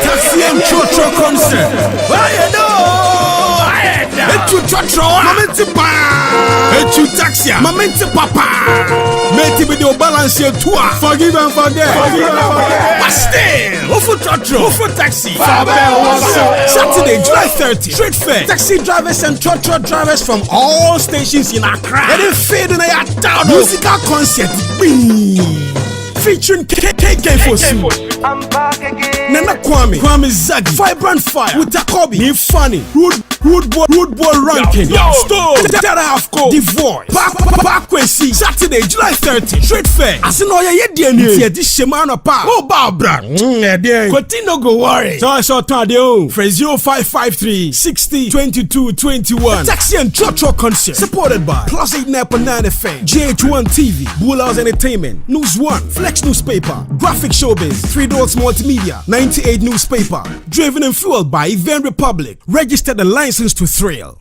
Taxi and Trotro concert. Etu Trotro, mamenti pa. Etu taxi, mamenti papa. Meti video balance your tour. Forgive and forget. But still, Ofu Trotro, Ofu taxi. Saturday, July 30. Street fair. Taxi drivers and Trotro drivers from all stations in Accra. And then fade in a town. Musical concert. Featuring KK Fosu, Nana Kwame Zagi, Vibrant Fire, Utakobi, Ni Funny, Rude Boy Ranking, Stone, Dada Halfco, The Voice, Bakwesi, Saturday, July 30, Street Fair. Asinoya Yediani, Yedi Shemana Pa, Oh Barbara, Continue go worry. So I saw Tadio, Phrase 0553 60 22 21. Taxi and Trotro concert, supported by Plus 89.9 FM, GH1 TV, Bullhouse Entertainment, News 1, Flex Newspaper, Graphic Showbiz, 3 Doors Multimedia, 98 Newspaper, driven and fueled by Event Republic, registered and licensed to Thrill.